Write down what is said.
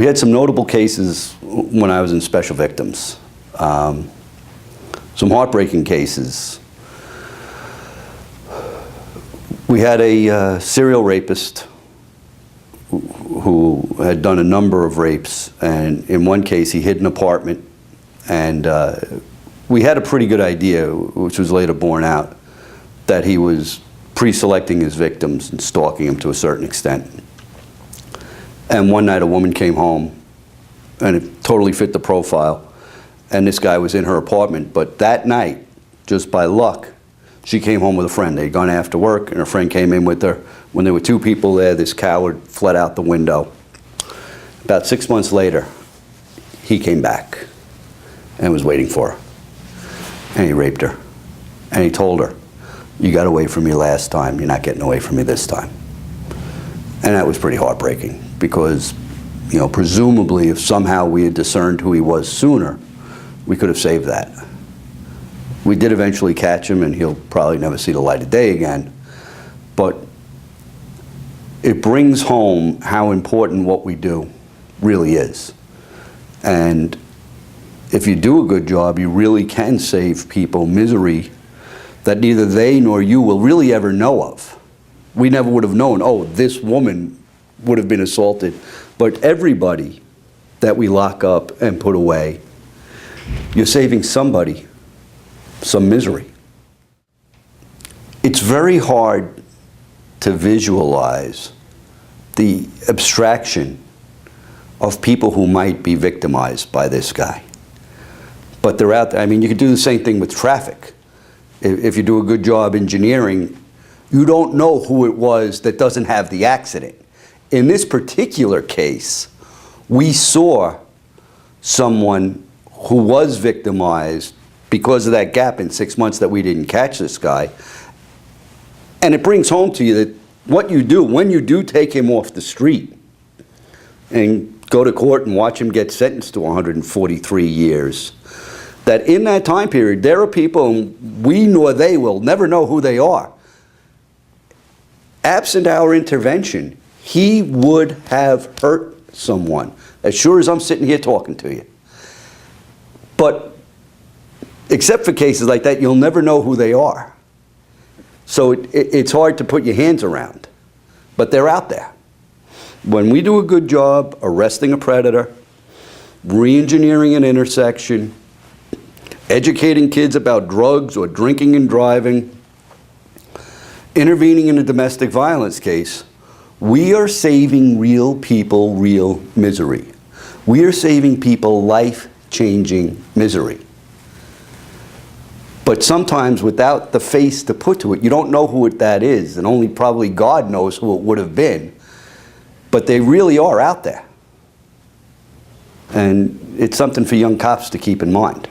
We had some notable cases when I was in special victims. Some heartbreaking cases. We had a serial rapist who had done a number of rapes, and in one case he hid an apartment, and we had a pretty good idea, which was later borne out, that he was pre-selecting his victims and stalking them to a certain extent. And one night a woman came home, and it totally fit the profile, and this guy was in her apartment. But that night, just by luck, she came home with a friend. They'd gone after work, and her friend came in with her. When there were two people there, this coward fled out the window. About 6 months later, he came back and was waiting for her. And he raped her. And he told her, "You got away from me last time, you're not getting away from me this time." And that was pretty heartbreaking, because, you know, presumably if somehow we had discerned who he was sooner, we could have saved that. We did eventually catch him, and he'll probably never see the light of day again. But it brings home how important what we do really is. And if you do a good job, you really can save people misery that neither they nor you will really ever know of. We never would have known, oh, this woman would have been assaulted. But everybody that we lock up and put away, you're saving somebody some misery. It's very hard to visualize the abstraction of people who might be victimized by this guy. But they're out there. I mean, you could do the same thing with traffic. If you do a good job engineering, you don't know who it was that doesn't have the accident. In this particular case, we saw someone who was victimized because of that gap in 6 months that we didn't catch this guy. And it brings home to you that what you do, when you do take him off the street and go to court and watch him get sentenced to 143 years, that in that time period, there are people, we nor they will never know who they are. Absent our intervention, he would have hurt someone, as sure as I'm sitting here talking to you. But except for cases like that, you'll never know who they are. So it's hard to put your hands around, but they're out there. When we do a good job arresting a predator, re-engineering an intersection, educating kids about drugs or drinking and driving, intervening in a domestic violence case, we are saving real people real misery. We are saving people life-changing misery. But sometimes without the face to put to it, you don't know who that is, and only probably God knows who it would have been. But they really are out there. And it's something for young cops to keep in mind.